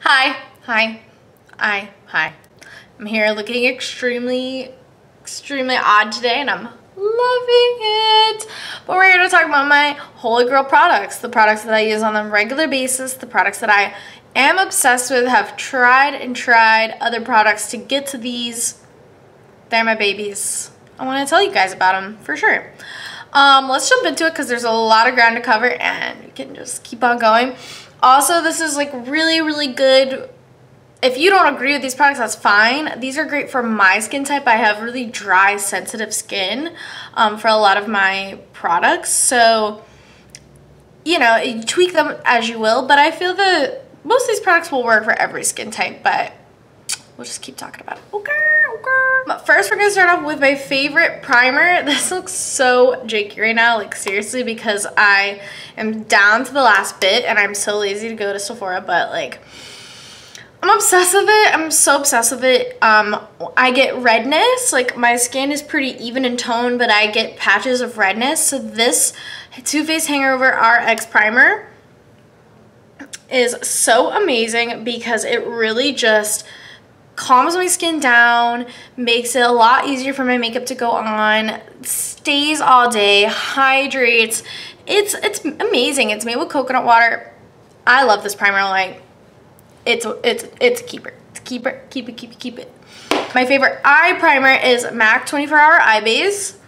Hi. I'm here looking extremely odd today and I'm loving it. But we're here to talk about my Holy Grail products, the products that I use on a regular basis, the products that I am obsessed with, have tried and tried other products to get to these. They're my babies. I want to tell you guys about them for sure. Let's jump into it because there's a lot of ground to cover and we can just keep on going. Also, this is like really good. If you don't agree with these products, that's fine. These are great for my skin type. I have really dry, sensitive skin for a lot of my products. So, you know, you tweak them as you will. But I feel that most of these products will work for every skin type. But we'll just keep talking about it. Okay. But first, we're going to start off with my favorite primer. This looks so janky right now, like seriously, because I am down to the last bit and I'm so lazy to go to Sephora, but like, I'm obsessed with it. I'm so obsessed with it. I get redness. Like, my skin is pretty even in tone, but I get patches of redness. So this Too Faced Hangover RX primer is so amazing because it really just calms my skin down, makes it a lot easier for my makeup to go on, stays all day, hydrates. It's amazing. It's made with coconut water. I love this primer. Like, it's a keeper. Keep it. My favorite eye primer is MAC 24-Hour Eye Base.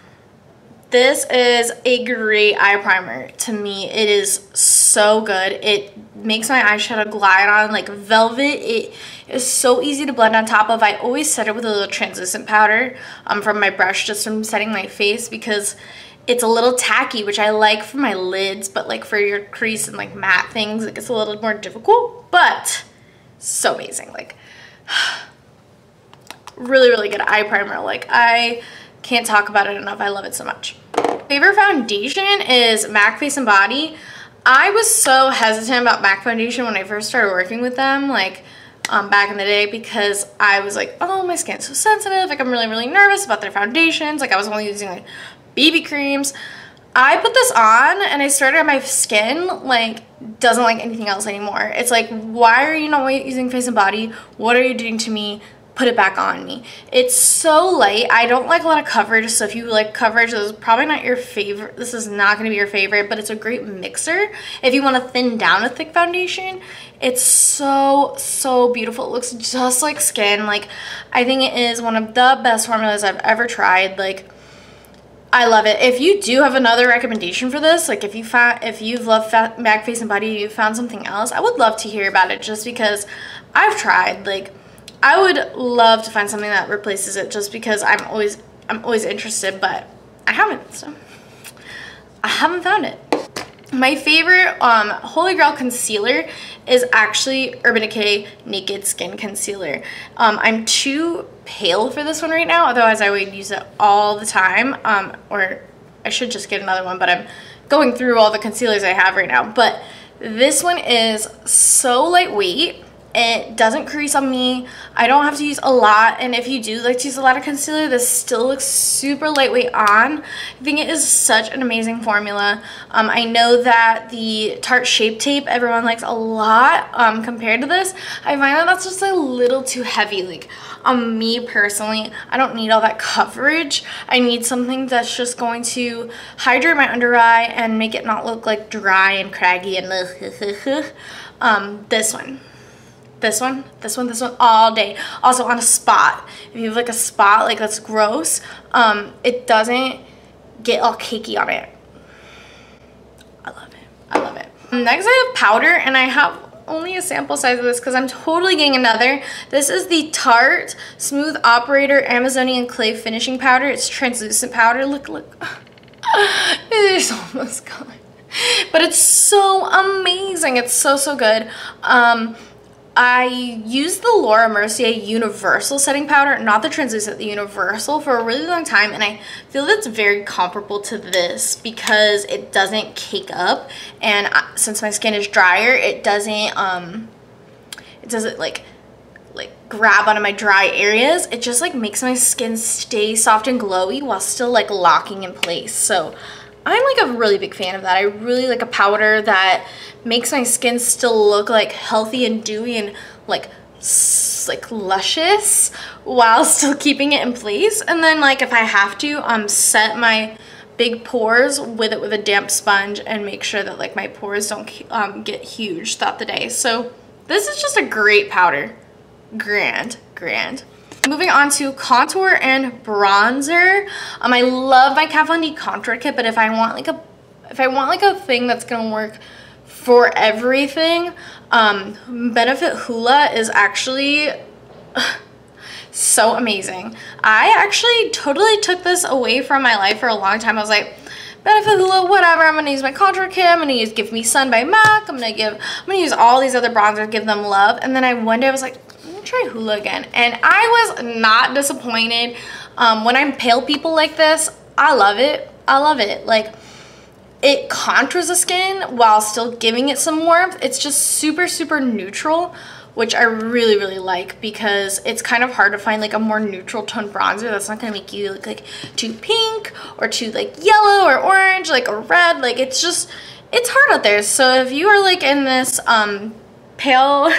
This is a great eye primer. To me, it is so good. It makes my eyeshadow glide on like velvet. It is so easy to blend on top of. I always set it with a little translucent powder from my brush just from setting my face because it's a little tacky, which I like for my lids, but like for your crease and like matte things, it gets a little more difficult, but so amazing. Like, really good eye primer. Like, I can't talk about it enough. I love it so much. Favorite foundation is MAC Face and Body. I was so hesitant about MAC foundation when I first started working with them, like back in the day, because I was like, oh, my skin's so sensitive. Like, I'm really nervous about their foundations. Like, I was only using like BB creams. I put this on and I started on my skin, like, doesn't like anything else anymore. It's like, why are you not using Face and Body? What are you doing to me? Put it back on me. It's so light. I don't like a lot of coverage, so if you like coverage, this is probably not your favorite. This is not going to be your favorite, but it's a great mixer if you want to thin down a thick foundation. It's so beautiful. It looks just like skin. Like, I think it is one of the best formulas I've ever tried. Like, I love it. If you do have another recommendation for this, like if you've loved MAC Face and Body, you found something else, I would love to hear about it, just because I've tried. Like, I would love to find something that replaces it, just because I'm always interested, but I haven't, so I haven't found it. My favorite Holy Grail concealer is actually Urban Decay Naked Skin Concealer. I'm too pale for this one right now, otherwise I would use it all the time, or I should just get another one, but I'm going through all the concealers I have right now. But this one is so lightweight. It doesn't crease on me. I don't have to use a lot, and if you do like to use a lot of concealer, this still looks super lightweight on. I think it is such an amazing formula. I know that the Tarte Shape Tape everyone likes a lot compared to this. I find that that's just a little too heavy. Like, on me personally, I don't need all that coverage. I need something that's just going to hydrate my under eye and make it not look like dry and craggy and this one all day. Also on a spot, if you have like a spot like that's gross, it doesn't get all cakey on it. I love it. Next, I have powder, and I have only a sample size of this because I'm totally getting another. This is the Tarte Smooth Operator Amazonian Clay Finishing Powder. It's translucent powder. Look. It is almost gone, but it's so amazing. It's so good. I used the Laura Mercier Universal Setting Powder, not the translucent, the Universal, for a really long time, and I feel that's very comparable to this because it doesn't cake up, and since my skin is drier, it doesn't like grab onto my dry areas. It just like makes my skin stay soft and glowy while still like locking in place. So I'm like a really big fan of that. I really like a powder that makes my skin still look like healthy and dewy and like luscious while still keeping it in place. And then like if I have to set my big pores with it with a damp sponge and make sure that like my pores don't get huge throughout the day. So this is just a great powder. Grand. Moving on to contour and bronzer. I love my Kat Von D contour kit, but if I want like a thing that's gonna work for everything, Benefit Hoola is actually so amazing. I actually totally took this away from my life for a long time. I was like, Benefit Hoola, whatever, I'm gonna use my contour kit, I'm gonna use Give Me Sun by MAC, I'm gonna use all these other bronzers, give them love. And then one day I was like, I'm gonna try Hoola again. And I was not disappointed. When I'm pale people like this, I love it. Like, it contours the skin while still giving it some warmth. It's just super neutral, which I really like, because it's kind of hard to find like a more neutral tone bronzer that's not gonna make you look like too pink or too like yellow or orange, like or red. Like it's hard out there. So if you are like in this pale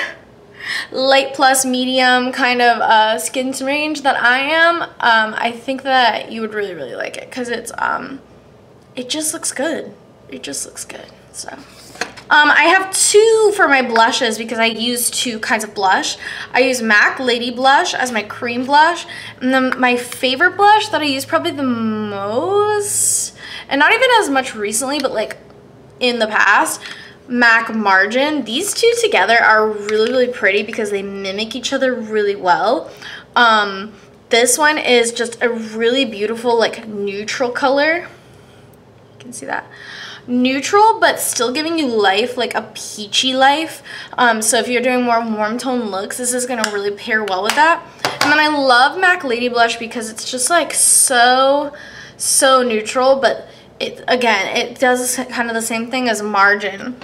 light plus medium kind of skin range that I am, I think that you would really like it, because it just looks good. So I have two for my blushes because I use two kinds of blush. I use MAC Lady Blush as my cream blush, and then my favorite blush that I use probably the most, and not even as much recently, but like in the past, MAC Margin. These two together are really pretty because they mimic each other really well. This one is just a really beautiful like neutral color. You can see that. Neutral but still giving you life, like a peachy life. So if you're doing more warm tone looks, this is gonna really pair well with that. And then I love MAC Lady Blush because it's just like so neutral, but it does kind of the same thing as Margin.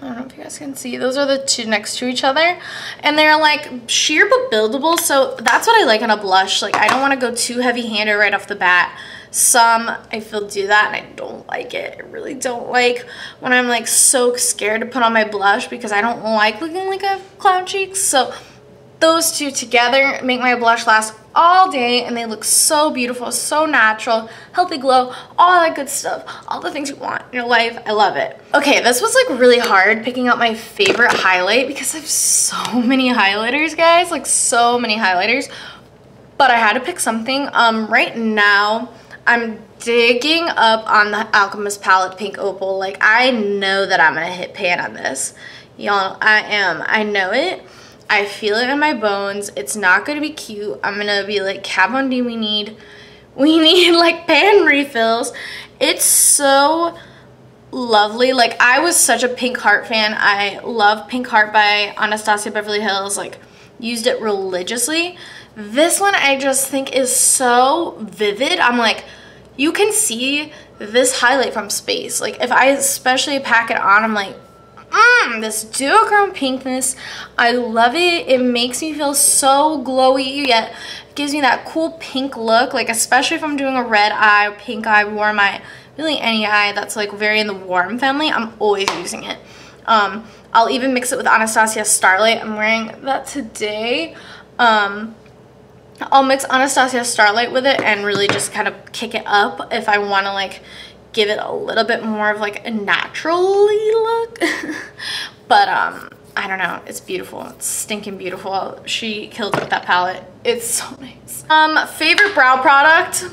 I don't know if you guys can see. Those are the two next to each other, and they're like sheer but buildable. So that's what I like in a blush. Like I don't want to go too heavy-handed right off the bat. Some I feel do that and I don't like it. I really don't like when I'm like so scared to put on my blush because I don't like looking like I have clown cheeks. So those two together make my blush last all day, and they look so beautiful, so natural, healthy glow, all that good stuff, all the things you want in your life. I love it. Okay, this was like really hard picking out my favorite highlight because I have so many highlighters, guys, like so many highlighters, but I had to pick something. Right now I'm digging up on the Alchemist palette Pink Opal. Like I know that I'm gonna hit pan on this, y'all. I know it. I feel it in my bones. It's not gonna be cute. I'm gonna be like, Kat Von D, we need like pan refills. It's so lovely. Like I was such a Pink Heart fan. I love Pink Heart by Anastasia Beverly Hills. Like used it religiously. This one I just think is so vivid. I'm like, you can see this highlight from space. Like if I especially pack it on, I'm like, this duochrome pinkness, I love it. It makes me feel so glowy, yet gives me that cool pink look, like especially if I'm doing a red eye, pink eye, warm eye, really any eye that's like very in the warm family, I'm always using it. I'll even mix it with Anastasia Starlight. I'm wearing that today. I'll mix Anastasia Starlight with it and really just kind of kick it up if I want to like give it a little bit more of like a naturally look. But I don't know, it's beautiful. It's stinking beautiful. She killed it with that palette. It's so nice. Favorite brow product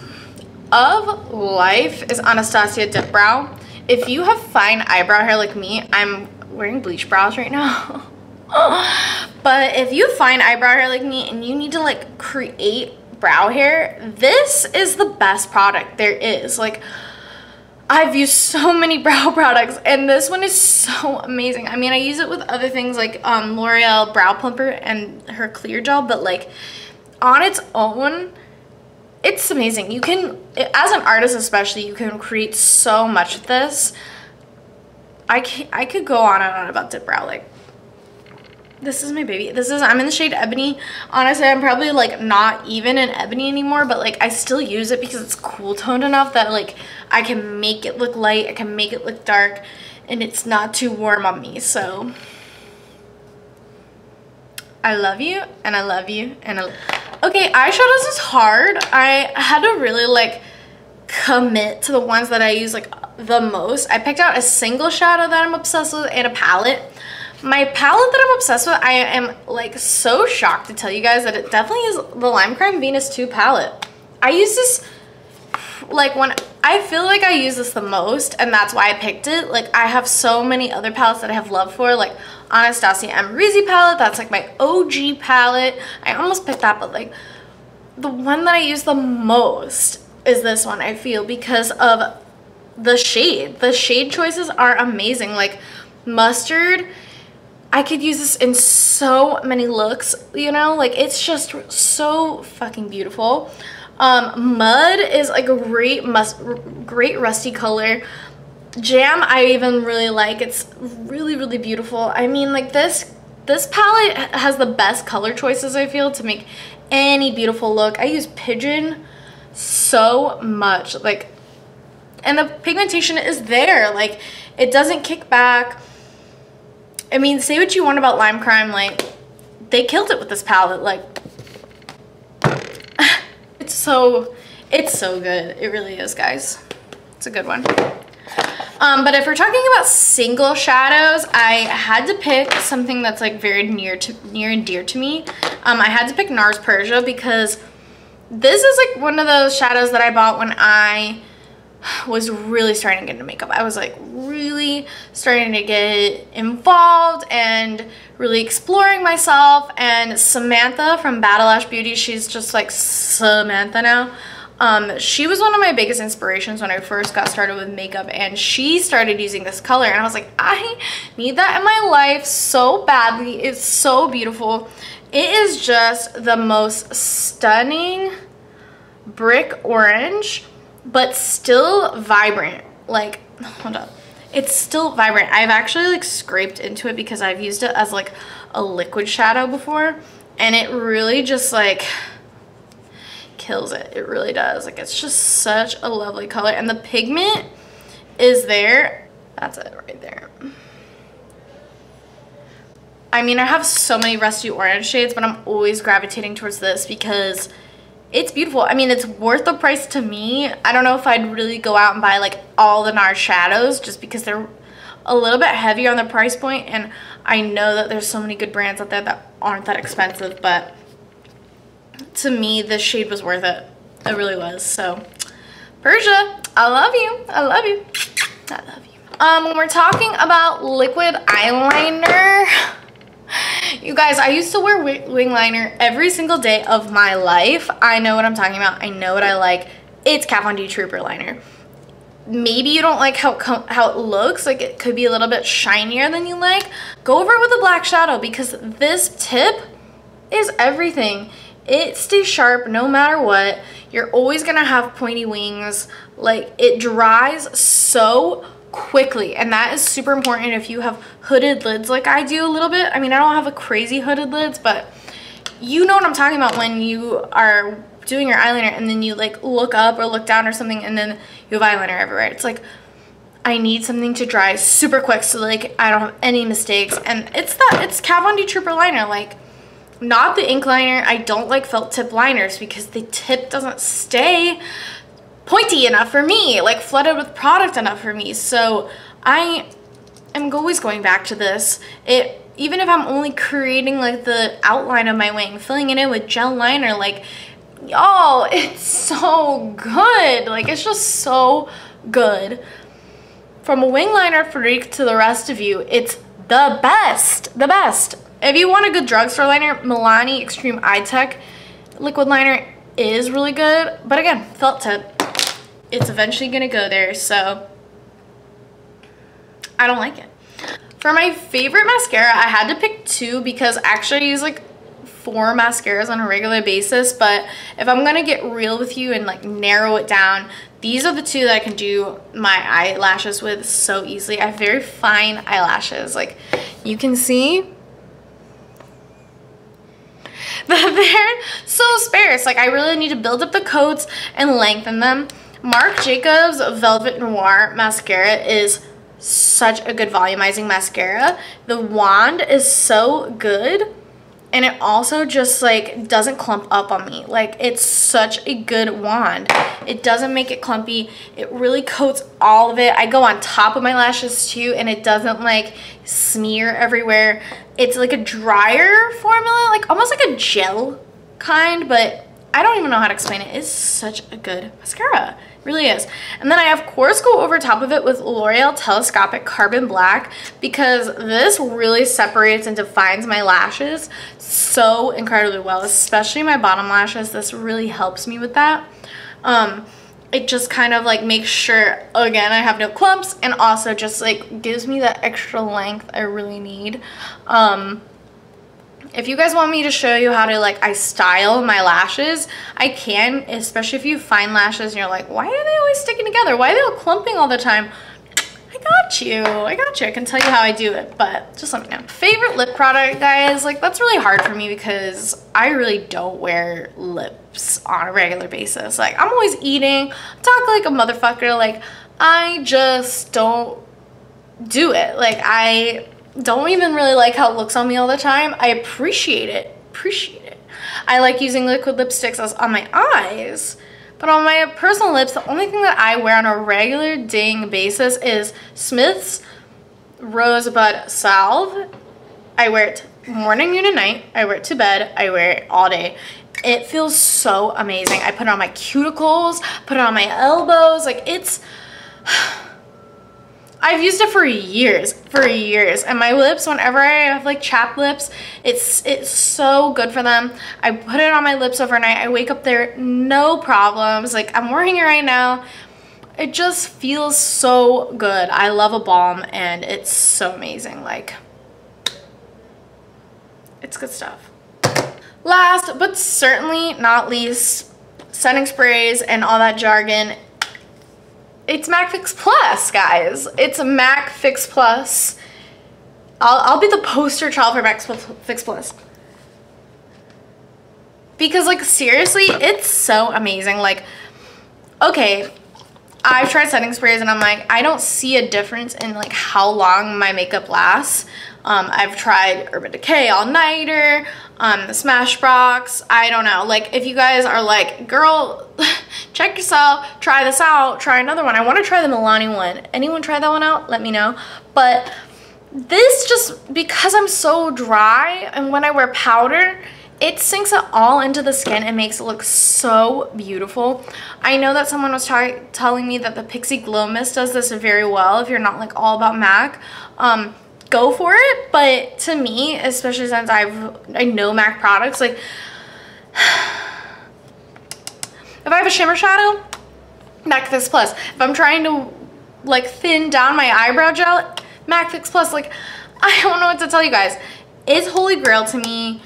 of life is Anastasia Dip Brow. If you have fine eyebrow hair like me, I'm wearing bleach brows right now. But if you have fine eyebrow hair like me and you need to like create brow hair, this is the best product there is. Like I've used so many brow products and this one is so amazing. I mean, I use it with other things like L'Oreal Brow Plumper and her clear gel, but like on its own, it's amazing. You can, as an artist especially, you can create so much with this. I could go on and on about Dip Brow. Like, this is my baby. I'm in the shade Ebony. Honestly, I'm probably like not even in Ebony anymore, but like I still use it because it's cool toned enough that like I can make it look light, I can make it look dark, and it's not too warm on me. So I love you, and I love you, and okay, eyeshadows is hard. I had to really like commit to the ones that I use like the most. I picked out a single shadow that I'm obsessed with and a palette. My palette that I'm obsessed with, I am like so shocked to tell you guys that it definitely is the Lime Crime Venus 2 palette. I use this like when I feel like I use this the most, and that's why I picked it. Like I have so many other palettes that I have love for, like Anastasia Amrezy palette, that's like my OG palette. I almost picked that, but like the one that I use the most is this one, I feel, because of the shade. The shade choices are amazing. Like mustard, I could use this in so many looks, you know, like it's just so fucking beautiful. Mud is like a great rusty color. Jam, I even really like. It's really beautiful. I mean, like this palette has the best color choices, I feel, to make any beautiful look. I use Pigeon so much, like, and the pigmentation is there. Like, it doesn't kick back. I mean, say what you want about Lime Crime, like, they killed it with this palette. Like, it's so good. It really is, guys. It's a good one. But if we're talking about single shadows, I had to pick something that's like very near and dear to me. I had to pick NARS Persia because this is like one of those shadows that I bought when I was really starting to get into makeup. I was like really starting to get involved and really exploring myself. And Samantha from Battle Ash Beauty, she's just like Samantha now. She was one of my biggest inspirations when I first got started with makeup, and she started using this color, and I was like, I need that in my life so badly. It's so beautiful. It is just the most stunning brick orange, but still vibrant. Like, hold up, it's still vibrant. I've actually like scraped into it because I've used it as like a liquid shadow before, and it really just like kills it. It really does. Like, it's just such a lovely color, and the pigment is there. That's it right there. I mean, I have so many rusty orange shades, but I'm always gravitating towards this because it's beautiful. I mean, it's worth the price to me. I don't know if I'd really go out and buy like all the NARS shadows just because they're a little bit heavier on the price point, and I know that there's so many good brands out there that aren't that expensive, but to me, this shade was worth it. It really was. So, Persia, I love you. I love you. I love you. When we're talking about liquid eyeliner, you guys, I used to wear wing liner every single day of my life. I know what I'm talking about. I know what I like. It's Kat Von D Trooper liner. Maybe you don't like how it looks. Like, it could be a little bit shinier than you like. Go over it with a black shadow because this tip is everything. It stays sharp no matter what. You're always gonna have pointy wings. Like, it dries so quickly, and that is super important if you have hooded lids like I do a little bit. I mean, I don't have a crazy hooded lids, but you know what I'm talking about when you are doing your eyeliner and then you like look up or look down or something and then you have eyeliner everywhere. It's like, I need something to dry super quick so like I don't have any mistakes, and it's Kat Von D Trooper liner. Like, not the ink liner. I don't like felt tip liners because the tip doesn't stay pointy enough for me, like flooded with product enough for me. So I am always going back to this. Even if I'm only creating like the outline of my wing, filling it in with gel liner, like, y'all, it's so good. Like, it's just so good. From a wing liner freak to the rest of you, it's the best. The best. If you want a good drugstore liner, Milani Extreme Eye Tech liquid liner is really good. But again, felt tip. It's eventually going to go there, so I don't like it. For my favorite mascara, I had to pick two because actually I use like 4 mascaras on a regular basis. But if I'm going to get real with you and like narrow it down, these are the 2 that I can do my eyelashes with so easily. I have very fine eyelashes. Like, you can see that they're so sparse. Like, I really need to build up the coats and lengthen them. Marc Jacobs Velvet Noir mascara is such a good volumizing mascara. The wand is so good. And it also just like doesn't clump up on me. Like, it's such a good wand. It doesn't make it clumpy. It really coats all of it. I go on top of my lashes too, and it doesn't like smear everywhere. It's like a drier formula, like almost like a gel kind, but I don't even know how to explain it. It's such a good mascara. It really is. And then I of course go over top of it with L'Oreal Telescopic Carbon Black, because this really separates and defines my lashes so incredibly well, especially my bottom lashes. This really helps me with that. It just kind of like makes sure, again, I have no clumps, and also just like gives me that extra length I really need. If you guys want me to show you how to like I style my lashes, I can, especially if you have fine lashes and you're like, why are they always sticking together? Why are they all clumping all the time? I got you. I can tell you how I do it, but just let me know. Favorite lip product, guys, like that's really hard for me because I really don't wear lips on a regular basis. Like, I'm always eating, talk like a motherfucker. Like, I just don't do it. Like, I don't even really like how it looks on me all the time. I appreciate it. I like using liquid lipsticks on my eyes, but on my personal lips, the only thing that I wear on a regular dang basis is Smith's Rosebud Salve. I wear it morning, noon, and night. I wear it to bed. I wear it all day. It feels so amazing. I put it on my cuticles, put it on my elbows. Like, it's... I've used it for years, and my lips, whenever I have like chapped lips, it's so good for them. I put it on my lips overnight. I wake up there, no problems. Like, I'm wearing it right now. It just feels so good. I love a balm, and it's so amazing. Like, it's good stuff. Last but certainly not least, setting sprays and all that jargon. It's MAC Fix Plus, guys. It's a MAC Fix Plus. I'll be the poster child for MAC Fix Plus. Because, like, seriously, it's so amazing. Like, okay, I've tried setting sprays and I'm like, I don't see a difference in, like, how long my makeup lasts. I've tried Urban Decay All Nighter, the Smashbox. I don't know. Like, if you guys are like, girl, check yourself, try this out, try another one. I want to try the Milani one. Anyone try that one out? Let me know. But this just, because I'm so dry, and when I wear powder, it sinks it all into the skin and makes it look so beautiful. I know that someone was telling me that the Pixie Glow Mist does this very well if you're not like all about MAC. Go for it, but to me, especially since I know MAC products, like, if I have a shimmer shadow, MAC Fix Plus. If I'm trying to like thin down my eyebrow gel, MAC Fix Plus. Like, I don't know what to tell you guys. It's holy grail to me.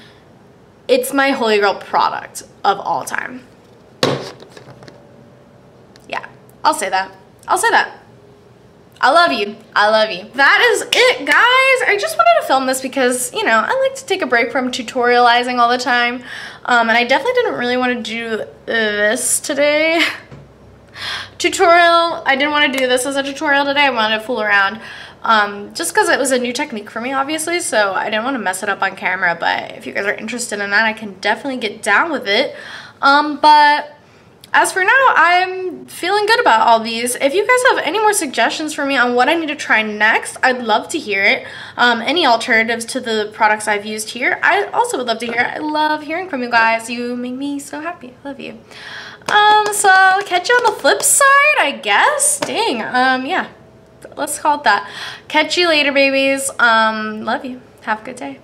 It's my holy grail product of all time. Yeah, I'll say that. I love you. That is it, guys. I just wanted to film this because, you know, I like to take a break from tutorializing all the time. And I definitely didn't really want to do this today. I didn't want to do this as a tutorial today. I wanted to fool around. Just because it was a new technique for me, obviously. So I didn't want to mess it up on camera. But if you guys are interested in that, I can definitely get down with it. But as for now, I'm feeling good about all these. If you guys have any more suggestions for me on what I need to try next, I'd love to hear it. Any alternatives to the products I've used here, I also would love to hear it. I love hearing from you guys. You make me so happy. I love you. So I'll catch you on the flip side, I guess. Dang, yeah. Let's call it that. Catch you later, babies. Love you. Have a good day.